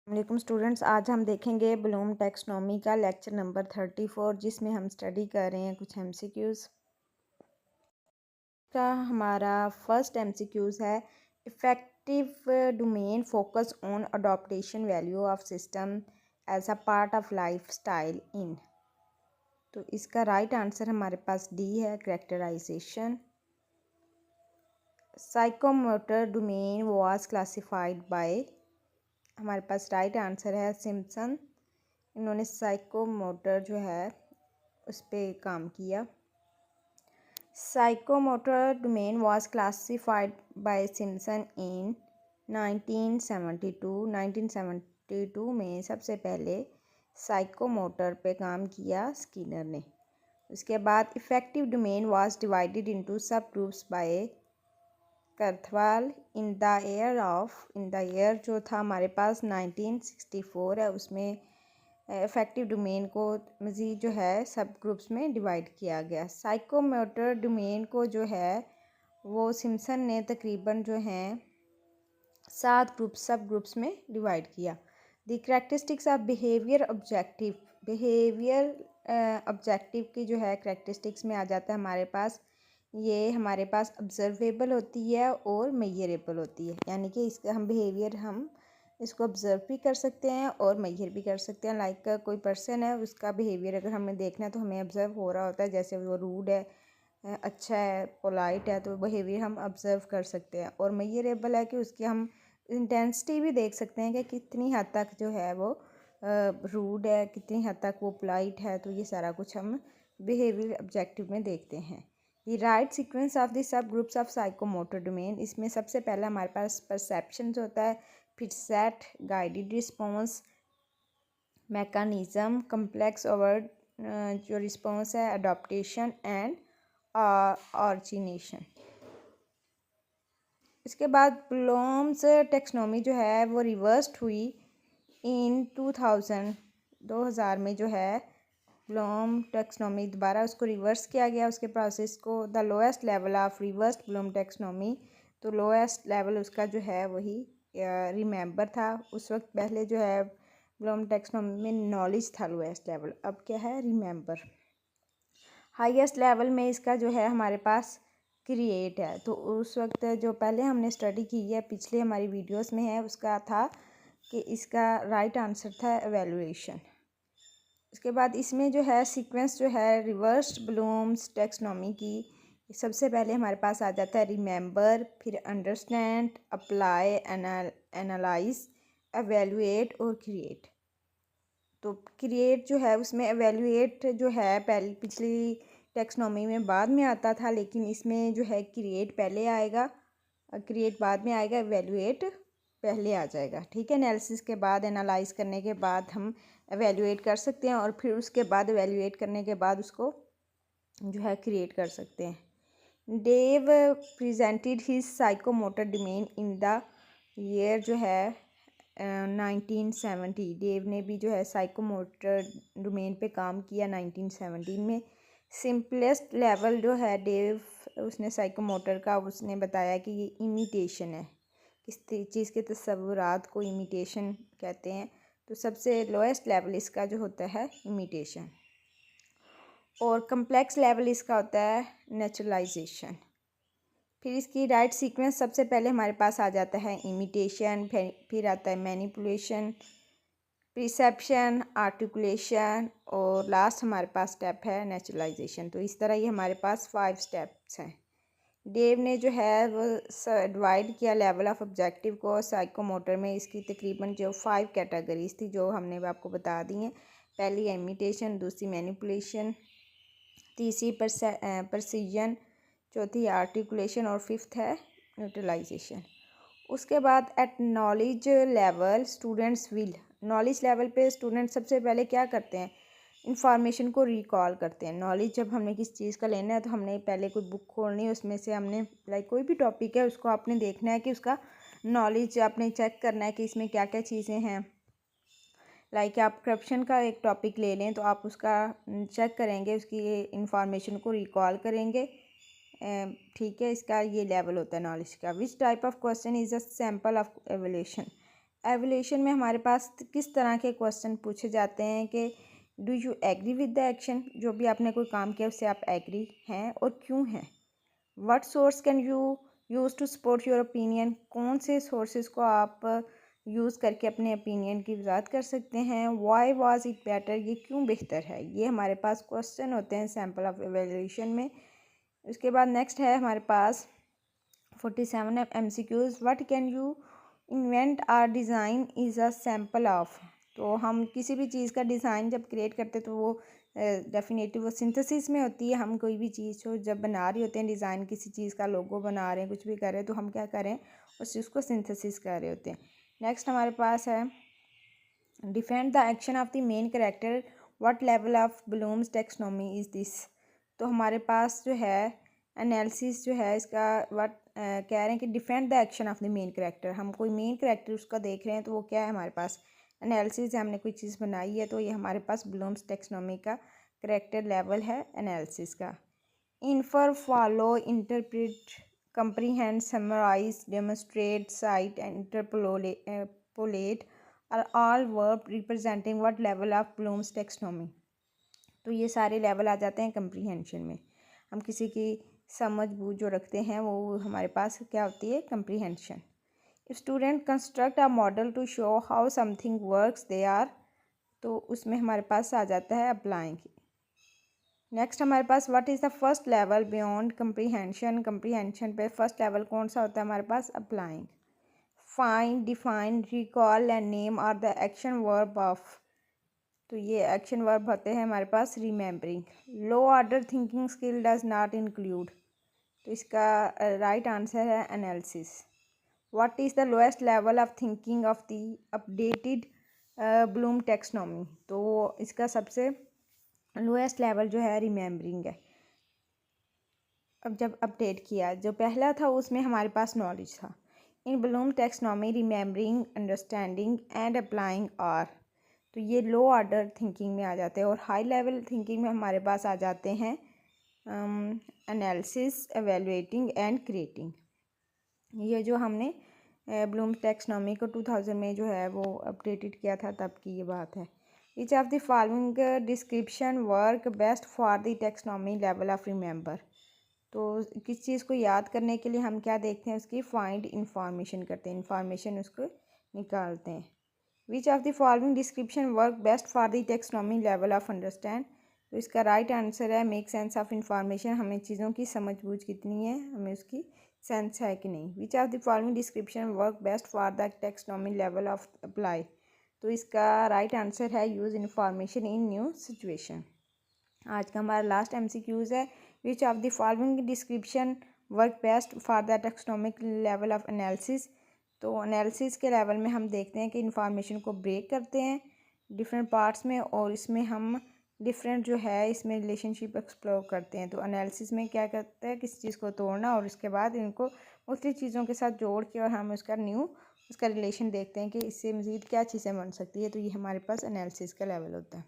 वालेकुम स्टूडेंट्स, आज हम देखेंगे ब्लूम टैक्सोनॉमी का लेक्चर नंबर 34 जिसमें हम स्टडी कर रहे हैं कुछ एमसीक्यूज़ का। हमारा फर्स्ट एमसीक्यूज़ है affective domain focus on adaptation value of system as a part of life style in. तो इसका राइट आंसर हमारे पास डी है, characterisation. Psychomotor domain was classified by, हमारे पास राइट आंसर है सिम्पसन। इन्होंने साइकोमोटर जो है उस पर काम किया। Psychomotor domain was classified by Simpson in 1972। 1972 में सबसे पहले साइकोमोटर पे काम किया स्किनर ने। उसके बाद affective domain was divided into sub groups by Krathwohl. In the year जो था हमारे पास 1964 है, उसमें इफ़ेक्टिव डोमेन को मज़ीद जो है सब ग्रुप्स में डिवाइड किया गया। साइकोमोटर डोमेन को जो है वो सिम्पसन ने तकरीबन जो हैं 7 सब ग्रुप्स में डिवाइड किया। The characteristics of behaviour objective की जो है करैक्टरिस्टिक्स में आ जाता है हमारे पास, ये हमारे पास ऑब्जर्वेबल होती है और मेजरेबल होती है। यानी कि इसका हम इसको ऑब्ज़र्व भी कर सकते हैं और मेजर भी कर सकते हैं। लाइक कोई पर्सन है, उसका बिहेवियर अगर हमें देखना है तो हमें ऑब्ज़र्व हो रहा होता है, जैसे वो रूड है, अच्छा है, पोलाइट है, तो बिहेवियर हम ऑब्ज़र्व कर सकते हैं। और मेजरेबल है कि उसकी हम इंटेंसिटी भी देख सकते हैं कि कितनी हद तक जो है वो रूड है, कितनी हद तक वो पोलाइट है। तो ये सारा कुछ हम बिहेवियर ऑब्जेक्टिव में देखते हैं। The right sequence of the sub groups of psychomotor domain, इसमें सबसे पहला हमारे पास परसेप्शन होता है, फिर set, guided response, mechanism, complex overt जो रिस्पॉन्स है, अडॉप्टेशन एंड ऑरिजिनेशन। इसके बाद ब्लूम्स टैक्सोनॉमी जो है वो रिवर्स्ड हुई इन 2000 में जो है ब्लूम टैक्सोनॉमी दोबारा उसको रिवर्स किया गया, उसके प्रोसेस को। The lowest level of reversed Bloom taxonomy, तो लोएस्ट लेवल उसका जो है वही रिमेंबर था। उस वक्त पहले जो है ब्लूम टैक्सोनॉमी में नॉलेज था लोएस्ट लेवल, अब क्या है, रिमेंबर। हाईएस्ट लेवल में इसका जो है हमारे पास क्रिएट है। तो उस वक्त जो पहले हमने स्टडी की है पिछले हमारी वीडियोस में है, उसका था कि इसका राइट आंसर था एवेलुएशन। उसके बाद इसमें जो है सीक्वेंस जो है रिवर्स्ड ब्लूम्स टैक्सोनॉमी की, सबसे पहले हमारे पास आ जाता है रिमेंबर, फिर अंडरस्टैंड, अप्लाई, एनालाइज, एवेलुएट और क्रिएट। तो क्रिएट जो है उसमें एवेलुएट जो है पहले पिछली टैक्सोनॉमी में बाद में आता था, लेकिन इसमें जो है क्रिएट पहले आएगा, क्रिएट बाद में आएगा, एवेलुएट पहले आ जाएगा। ठीक है, एनालिसिस के बाद, एनालाइज करने के बाद हम एवेलुएट कर सकते हैं और फिर उसके बाद एवेलुएट करने के बाद उसको जो है क्रिएट कर सकते हैं। Dave presented his psychomotor domain in the year जो है 1970। डेव ने भी जो है साइकोमोटर डोमेन पे काम किया 1917 में। सिंपलेस्ट लेवल जो है डेव उसने साइकोमोटर का उसने बताया कि ये इमिटेशन है, किस चीज़ के तस्वुरात को इमिटेशन कहते हैं। तो सबसे लोएस्ट लेवल इसका जो होता है इमिटेशन, और कम्प्लेक्स लेवल इसका होता है नेचुरलाइजेशन। फिर इसकी राइट सीक्वेंस सबसे पहले हमारे पास आ जाता है इमिटेशन, फिर आता है मैनिपुलेशन, परसेप्शन, आर्टिकुलेशन और लास्ट हमारे पास स्टेप है नेचुरलाइजेशन। तो इस तरह ये हमारे पास 5 स्टेप्स हैं। डेव ने जो है वो डिवाइड किया लेवल ऑफ ऑब्जेक्टिव को साइकोमोटर में। इसकी तकरीबन जो 5 कैटेगरीज थी जो हमने आपको बता दी हैं। पहली इमिटेशन, दूसरी मैनिपुलेशन, तीसरी परसिजन, चौथी आर्टिकुलेशन और फिफ्थ है न्यूट्रलाइजेशन। उसके बाद at knowledge level students will, knowledge level पे स्टूडेंट सबसे पहले क्या करते हैं, इंफॉर्मेशन को रिकॉल करते हैं। नॉलेज जब हमने किस चीज़ का लेना है तो हमने पहले कोई बुक खोलनी है, उसमें से हमने लाइक कोई भी टॉपिक है उसको आपने देखना है कि उसका नॉलेज आपने चेक करना है कि इसमें क्या क्या चीज़ें हैं। लाइक आप करप्शन का एक टॉपिक ले लें तो आप उसका चेक करेंगे, उसकी इंफॉर्मेशन को रिकॉल करेंगे। ठीक है, इसका ये लेवल होता है नॉलेज का। Which type of question is a sample of evolution, evolution में हमारे पास किस तरह के क्वेश्चन पूछे जाते हैं कि do you agree with the action, जो भी आपने कोई काम किया उससे आप एग्री हैं और क्यों हैं। What source can you use to support your opinion, कौन से सोर्सेज को आप यूज़ करके अपने ओपिनियन की वजाहत कर सकते हैं। वाई वाज इट बेटर, ये क्यों बेहतर है। ये हमारे पास क्वेश्चन होते हैं सैम्पल ऑफ एवेल्यूशन में। उसके बाद नेक्स्ट है हमारे पास 47 MCQs। What can you invent or design is a sample of. तो हम किसी भी चीज़ का डिज़ाइन जब क्रिएट करते तो वो डेफिनेटली वो सिंथेसिस में होती है। हम कोई भी चीज़ को जब बना रहे होते हैं, डिज़ाइन किसी चीज़ का लोगो बना रहे हैं, कुछ भी कर रहे हैं, तो हम क्या करें, उस चीज़ को सिंथेसिस कर रहे होते हैं। नेक्स्ट हमारे पास है defend the action of the main character, what level of Bloom's taxonomy is this. तो हमारे पास जो है एनालिसिस जो है इसका कह रहे हैं कि defend the action of the main character. हम कोई मेन कैरेक्टर उसका देख रहे हैं तो वो क्या है, हमारे पास एनालिसिस है, हमने कोई चीज़ बनाई है तो ये हमारे पास ब्लूम्स टेक्सोनोमी का कैरेक्टर लेवल है एनालिसिस का। Infer, follow, interpret, comprehend, summarize, demonstrate, cite and interpolate are all verbs representing what level of Bloom's taxonomy। तो ये सारे लेवल आ जाते हैं comprehension में। हम किसी की समझ बूझ जो रखते हैं वो हमारे पास क्या होती है, comprehension। Student construct a model to show how something works they are, तो उसमें हमारे पास आ जाता है अप्लाइंग। नेक्स्ट हमारे पास what is the first level beyond comprehension. Comprehension पे फर्स्ट लेवल कौन सा होता है हमारे पास, applying. Find, define, recall and name are the action verb of. तो ये एक्शन वर्ब होते हैं हमारे पास remembering. Low order thinking skill does not include, तो इसका राइट आंसर है analysis. What is the lowest level of thinking of the updated Bloom taxonomy, तो इसका सबसे लोएस्ट लेवल जो है रिमेम्बरिंग है। अब जब अपडेट किया, जो पहला था उसमें हमारे पास नॉलेज था। In Bloom taxonomy remembering, understanding and applying are, तो ये लो ऑर्डर थिंकिंग में आ जाते हैं। और हाई लेवल थिंकिंग में हमारे पास आ जाते हैं एनालिसिस, एवेलुएटिंग एंड क्रिएटिंग। ये जो हमने ब्लूम टेक्सोनोमी को 2000 में जो है वो अपडेटेड किया था तब की ये बात है। Each of the following description work best for the taxonomy level of remember। तो किस चीज़ को याद करने के लिए हम क्या देखते हैं, उसकी फाइंड इंफॉर्मेशन करते हैं, इंफॉर्मेशन उसको निकालते हैं। Which of the following description work best for the taxonomy level of understand, तो इसका राइट आंसर है मेक सेंस ऑफ इंफॉर्मेशन। हमें चीज़ों की समझ बूझ कितनी है, हमें उसकी सेंस है कि नहीं। Which of the following description work best for the taxonomy level of apply, तो इसका राइट आंसर है use information in new situation. आज का हमारा लास्ट MCQs है। Which of the following description work best for the taxonomic level of analysis, तो analysis के level में हम देखते हैं कि इंफॉर्मेशन को ब्रेक करते हैं डिफरेंट पार्ट्स में, और इसमें हम डिफरेंट जो है इसमें रिलेशनशिप एक्सप्लोर करते हैं। तो एनालिसिस में क्या करते हैं, किसी चीज़ को तोड़ना और उसके बाद इनको मुख्तलिफ चीज़ों के साथ जोड़ के और हम उसका रिलेशन देखते हैं कि इससे मज़ीद क्या चीज़ें बन सकती है। तो ये हमारे पास एनालिसिस का लेवल होता है।